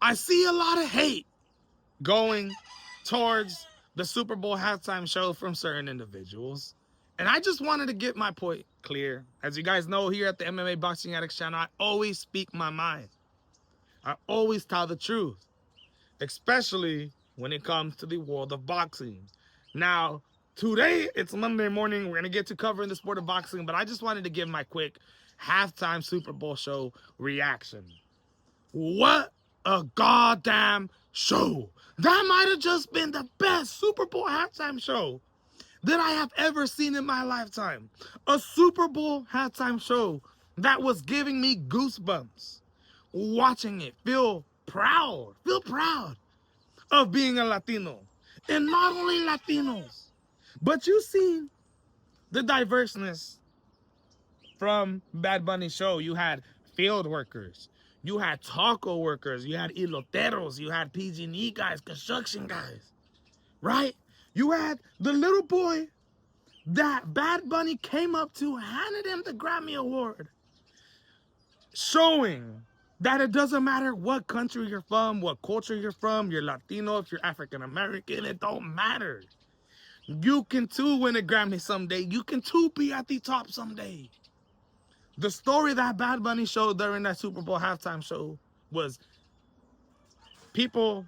I see a lot of hate going towards the Super Bowl halftime show from certain individuals. And I just wanted to get my point clear. As you guys know, here at the MMA Boxing Addicts channel, I always speak my mind. I always tell the truth, especially when it comes to the world of boxing. Now, today, it's Monday morning. We're going to get to covering the sport of boxing, but I just wanted to give my quick halftime Super Bowl show reaction. What a goddamn show. That might have just been the best Super Bowl halftime show that I have ever seen in my lifetime. A Super Bowl halftime show that was giving me goosebumps. Watching it, feel proud of being a Latino. And not only Latinos, but you see the diverseness from Bad Bunny's show. You had field workers, you had taco workers, you had eloteros, you had PG&E guys, construction guys, right? You had the little boy that Bad Bunny came up to, handed him the Grammy Award, showing that it doesn't matter what country you're from, what culture you're from, you're Latino, if you're African American, it don't matter. You can too win a Grammy someday. You can too be at the top someday. The story that Bad Bunny showed during that Super Bowl halftime show was people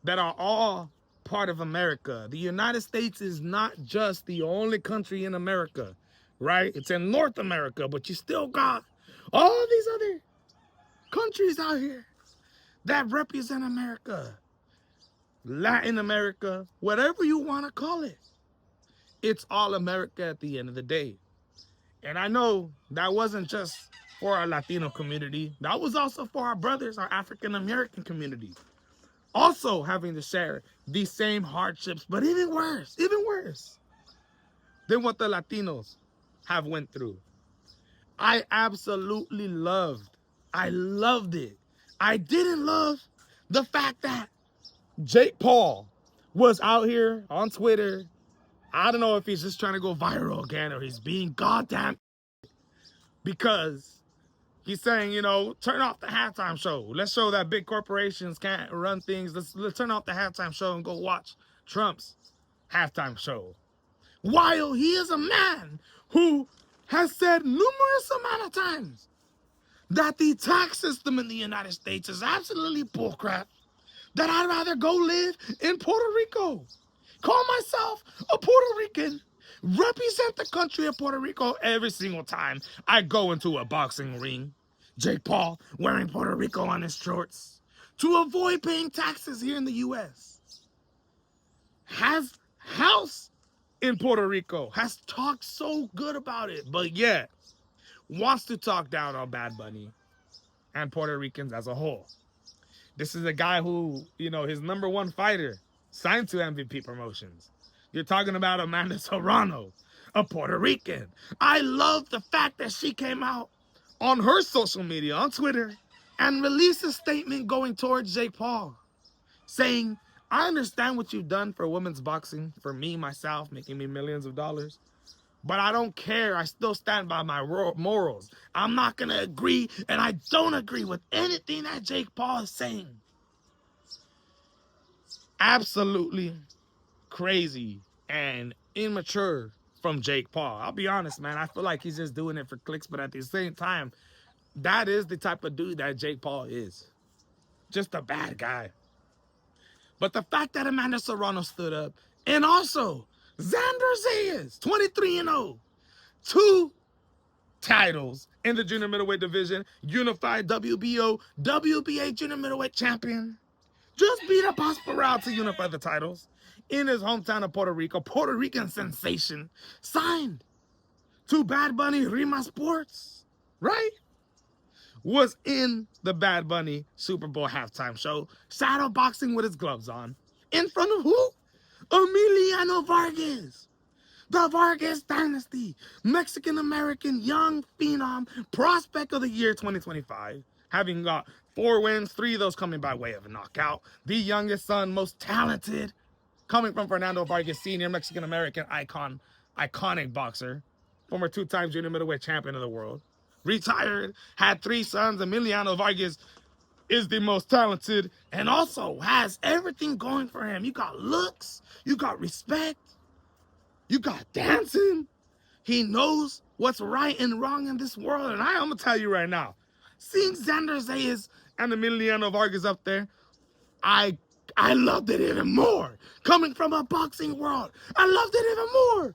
that are all part of America. The United States is not just the only country in America, right? It's in North America, but you still got all these other countries out here that represent America, Latin America, whatever you want to call it. It's all America at the end of the day. And I know that wasn't just for our Latino community. That was also for our brothers, our African American community. Also having to share these same hardships, but even worse than what the Latinos have went through. I absolutely loved it. I didn't love the fact that Jake Paul was out here on Twitter. I don't know if he's just trying to go viral again or he's being goddamn, because he's saying, you know, turn off the halftime show. Let's show that big corporations can't run things. Let's turn off the halftime show and go watch Trump's halftime show. While he is a man who has said numerous amount of times that the tax system in the United States is absolutely bullcrap, that I'd rather go live in Puerto Rico, call myself a Puerto Rican, represent the country of Puerto Rico every single time I go into a boxing ring. Jake Paul wearing Puerto Rico on his shorts to avoid paying taxes here in the U.S. Has house in Puerto Rico, has talked so good about it, but yet wants to talk down on Bad Bunny and Puerto Ricans as a whole. This is a guy who, you know, his #1 fighter signed to MVP Promotions. You're talking about Amanda Serrano, a Puerto Rican. I love the fact that she came out on her social media, on Twitter, and released a statement going towards Jake Paul, saying, I understand what you've done for women's boxing, for me, myself, making me millions of dollars. But I don't care. I still stand by my morals. I'm not going to agree, and I don't agree with anything that Jake Paul is saying. Absolutely crazy and immature from Jake Paul. I'll be honest, man. I feel like he's just doing it for clicks, but at the same time, that is the type of dude that Jake Paul is. Just a bad guy. But the fact that Amanda Serrano stood up, and also Xander Zayas, 23-0, 2 titles in the junior middleweight division, unified WBO, WBA junior middleweight champion, just beat up Osprey to unify the titles in his hometown of Puerto Rico. Puerto Rican sensation, signed to Bad Bunny Rima Sports, right? Was in the Bad Bunny Super Bowl halftime show, shadow boxing with his gloves on, in front of who? Emiliano Vargas. The Vargas dynasty, Mexican-American young phenom, prospect of the year 2025, having got 4 wins, 3 of those coming by way of a knockout. The youngest son, most talented, coming from Fernando Vargas Sr., Mexican-American icon, iconic boxer, former 2-time junior middleweight champion of the world. Retired, had 3 sons. Emiliano Vargas is the most talented and also has everything going for him. You got looks, you got respect, you got dancing. He knows what's right and wrong in this world. And I'm going to tell you right now, seeing Xander, Zayas, and Emiliano Vargas up there, I loved it even more. Coming from a boxing world, I loved it even more.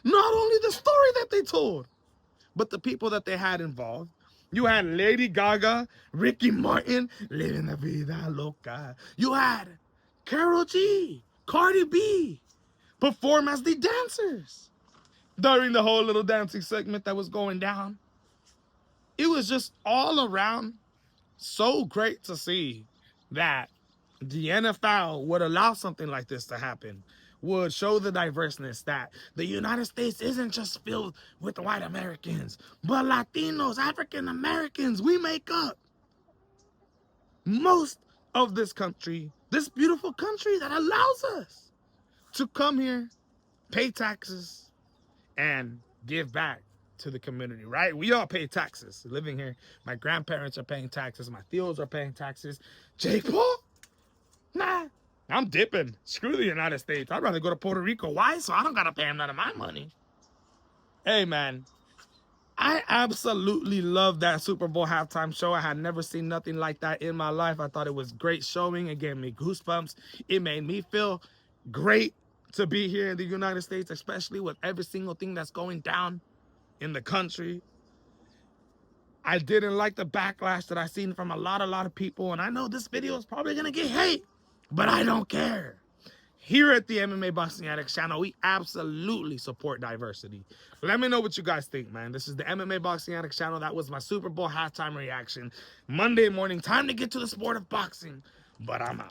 Not only the story that they told, but the people that they had involved. You had Lady Gaga, Ricky Martin, living la vida loca. You had Karol G, Cardi B, perform as the dancers during the whole little dancing segment that was going down. It was just all around so great to see that the NFL would allow something like this to happen, would show the diverseness that the United States isn't just filled with white Americans, but Latinos, African Americans. We make up most of this country, this beautiful country that allows us to come here, pay taxes, and give back to the community, right? We all pay taxes living here. My grandparents are paying taxes. My tios are paying taxes. Jake Paul? Nah, I'm dipping. Screw the United States. I'd rather go to Puerto Rico. Why? So I don't gotta pay him none of my money. Hey, man, I absolutely love that Super Bowl halftime show. I had never seen nothing like that in my life. I thought it was great showing. It gave me goosebumps. It made me feel great to be here in the United States, especially with every single thing that's going down in the country. I didn't like the backlash that I seen from a lot of people, and I know this video is probably gonna get hate, but I don't care. Here at the MMA Boxing Addicts channel, we absolutely support diversity. Let me know what you guys think, man. This is the MMA Boxing Addicts channel. That was my Super Bowl halftime reaction. Monday morning, time to get to the sport of boxing, but I'm out.